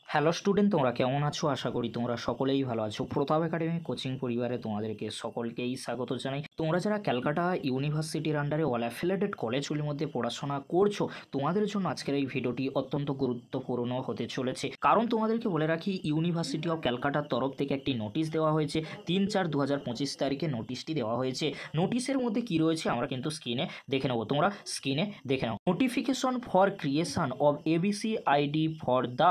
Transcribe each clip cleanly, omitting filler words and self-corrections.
Hello student, তোমরা কেমন আছো? আশা করি তোমরা সকলেই ভালো আছো। প্রতাপ একাডেমি কোচিং পরিবারে তোমাদেরকে সকলকেই স্বাগত জানাই। তোমরা যারা ক্যালকাটা ইউনিভার্সিটির আন্ডারে অল অ্যাফিলিয়েটেড কলেজগুলির মধ্যে পড়াশোনা করছো, তোমাদের জন্য আজকের এই ভিডিওটি অত্যন্ত গুরুত্বপূর্ণ হতে চলেছে। কারণ তোমাদেরকে বলে রাখি, ইউনিভার্সিটি অফ ক্যালকাটার তরফ থেকে একটি নোটিশ দেওয়া হয়েছে। 3/4/2025 তারিখে নোটিশটি দেওয়া হয়েছে। নোটিশের মধ্যে কি রয়েছে আমরা কিন্তু স্ক্রিনে দেখে নেবো। তোমরা স্ক্রিনে দেখে নাও। Notification for creation of ABC ID for the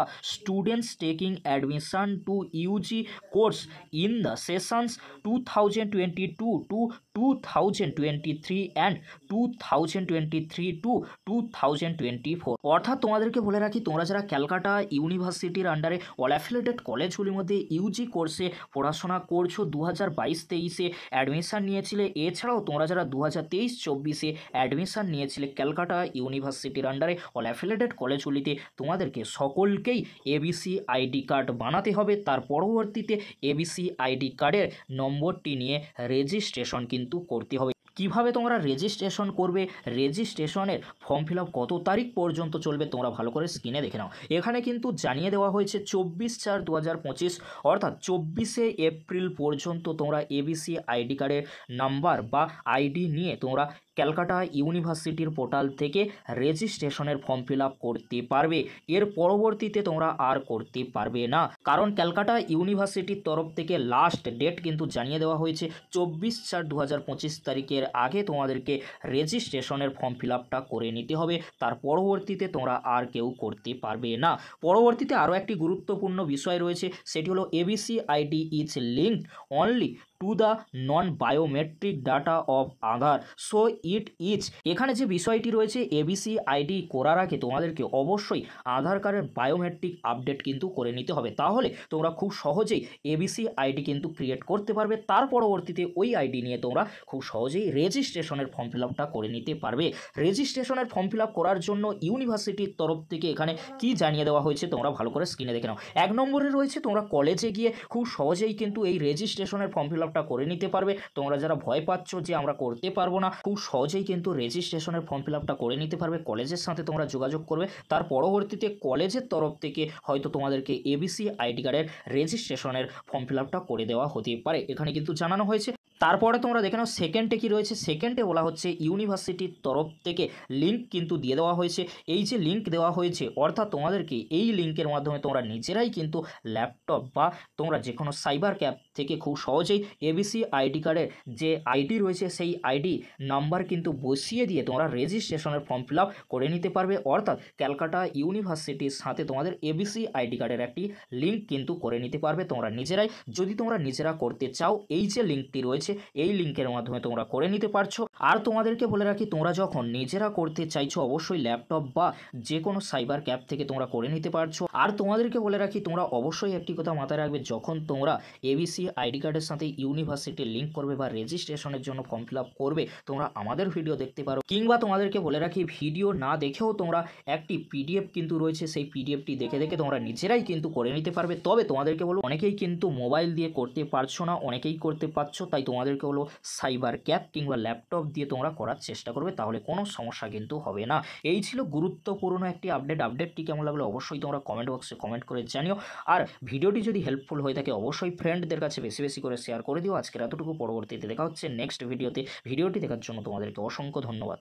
students taking admission to UG course in the sessions 2022 to 2023 and 2023 to 2024। অর্থাৎ তোমাদেরকে বলে রাখি, তোমরা যারা ক্যালকাটা ইউনিভার্সিটির আন্ডারে অল অ্যাফিলিয়েটেড কলেজগুলির মধ্যে ইউজি কোর্সে পড়াশোনা করছো, 2022-23-এ অ্যাডমিশান নিয়েছিলে, এছাড়াও তোমরা যারা 2023-24-এ অ্যাডমিশান নিয়েছিলে ক্যালকাটা ইউনিভার্সিটির আন্ডারে অল অ্যাফিলিয়েটেড কলেজগুলিতে, তোমাদেরকে সকলকেই এবিসি আইডি কার্ড বানাতে হবে। তার পরবর্তীতে এবিসি আইডি কার্ডের নম্বরটি নিয়ে রেজিস্ট্রেশন কিন্তু করতে হবে। কিভাবে তোমরা রেজিস্ট্রেশন করবে, রেজিস্ট্রেশনের ফর্ম ফিল আপ কত তারিখ পর্যন্ত চলবে, তোমরা ভালো করে স্ক্রিনে দেখে নাও। এখানে কিন্তু জানিয়ে দেওয়া হয়েছে 24/4/2025 অর্থাৎ 24শে এপ্রিল পর্যন্ত তোমরা এবিসি আইডি কার্ডের নাম্বার বা আইডি নিয়ে তোমরা ক্যালকাটা ইউনিভার্সিটির পোর্টাল থেকে রেজিস্ট্রেশনের ফর্ম ফিল আপ করতে পারবে। এর পরবর্তীতে তোমরা আর করতে পারবে না, কারণ ক্যালকাটা ইউনিভার্সিটির তরফ থেকে লাস্ট ডেট কিন্তু জানিয়ে দেওয়া হয়েছে 24/4/2025 তারিখের আগে তোমাদেরকে রেজিস্ট্রেশনের ফর্ম ফিল আপটা করে নিতে হবে। তার পরবর্তীতে তোমরা আর কেউ করতে পারবে না। পরবর্তীতে আরও একটি গুরুত্বপূর্ণ বিষয় রয়েছে, সেটি হলো ABC ID is linked only to the non biometric data off Aadhaar, so it is. এখানে যে বিষয়টি রয়েছে, এবিসি আইডি করার আগে তোমাদেরকে অবশ্যই আধার কার্ডের বায়োমেট্রিক আপডেট কিন্তু করে নিতে হবে। তাহলে তোমরা খুব সহজেই এবিসি আইডি কিন্তু ক্রিয়েট করতে পারবে। তার পরবর্তীতে ওই আইডি নিয়ে তোমরা খুব সহজেই রেজিস্ট্রেশনের ফর্ম ফিল আপটা করে নিতে পারবে। রেজিস্ট্রেশনের ফর্ম ফিল আপ করার জন্য ইউনিভার্সিটির তরফ থেকে এখানে কি জানিয়ে দেওয়া হয়েছে তোমরা ভালো করে স্ক্রিনে দেখে নাও। 1 নম্বরে রয়েছে, তোমরা কলেজে গিয়ে খুব সহজেই কিন্তু এই রেজিস্ট্রেশনের ফর্ম ফিল আপটা করে নিতে পারবে। তোমরা যারা ভয় পাচ্ছ যে আমরা করতে পারবো না, খুব সহজেই কিন্তু রেজিস্ট্রেশনের ফর্ম ফিল আপটা করে নিতে পারবে। কলেজের সাথে তোমরা যোগাযোগ করবে, তার পরবর্তীতে কলেজের তরফ থেকে হয়তো তোমাদেরকে এবিসি আইডি কার্ডের রেজিস্ট্রেশনের ফর্ম ফিল আপটা করে দেওয়া হতে পারে, এখানে কিন্তু জানানো হয়েছে। তারপরে তোমরা দেখে নাও সেকেন্ডে কী রয়েছে। সেকেন্ডে বলা হচ্ছে ইউনিভার্সিটির তরফ থেকে লিঙ্ক কিন্তু দিয়ে দেওয়া হয়েছে। এই যে লিঙ্ক দেওয়া হয়েছে, অর্থাৎ তোমাদেরকে এই লিঙ্কের মাধ্যমে তোমরা নিজেরাই কিন্তু ল্যাপটপ বা তোমরা যে কোনো সাইবার ক্যাফ থেকে খুব সহজেই এবিসি আইডি কার্ডের যে আইডি রয়েছে সেই আইডি নাম্বার কিন্তু বসিয়ে দিয়ে তোমরা রেজিস্ট্রেশনের ফর্ম ফিল আপ করে নিতে পারবে। অর্থাৎ ক্যালকাটা ইউনিভার্সিটির সাথে তোমাদের এবিসি আইডি কার্ডের একটি লিঙ্ক কিন্তু করে নিতে পারবে তোমরা নিজেরাই। যদি তোমরা নিজেরা করতে চাও, এই যে লিঙ্কটি রয়েছে এই লিঙ্কের মাধ্যমে তোমরা করে নিতে পারছো। আর তোমাদেরকে বলে রাখি, তোমরা যখন নিজেরা করতে চাইছো অবশ্যই ল্যাপটপ বা যে কোনো সাইবার ক্যাফ থেকে তোমরা করে নিতে পারছো। আর তোমাদেরকে বলে রাখি, তোমরা অবশ্যই একটি কথা মাথায় রাখবে, যখন তোমরা এবিসি আইডি কার্ডের সাথে ইউনিভার্সিটির লিঙ্ক করবে বা রেজিস্ট্রেশনের জন্য ফর্ম ফিল আপ করবে, তোমরা আমাদের ভিডিও দেখতে পারো, কিংবা তোমাদেরকে বলে রাখি ভিডিও না দেখেও তোমরা একটি পিডিএফ কিন্তু রয়েছে, সেই পিডিএফটি দেখে দেখে তোমরা নিজেরাই কিন্তু করে নিতে পারবে। তবে তোমাদেরকে বলবো, অনেকেই কিন্তু মোবাইল দিয়ে করতে পারছো না, অনেকেই করতে পারছো, তাই তোমাদেরকে হলো সাইবার ক্যাফ কিংবা ল্যাপটপ দিয়ে তোমরা করার চেষ্টা করবে, তাহলে কোনো সমস্যা কিন্তু হবে না। এই ছিল গুরুত্বপূর্ণ একটি আপডেটটি কেমন লাগলো অবশ্যই তোমরা কমেন্ট বক্সে কমেন্ট করে জানিও। আর ভিডিওটি যদি হেল্পফুল হয়ে থাকে অবশ্যই ফ্রেন্ডদের কাছে বেশি বেশি করে শেয়ার করে দিও। আজকের এতটুকু, পরবর্তীতে দেখা হচ্ছে নেক্সট ভিডিওতে। ভিডিওটি দেখার জন্য তোমাদেরকে অসংখ্য ধন্যবাদ।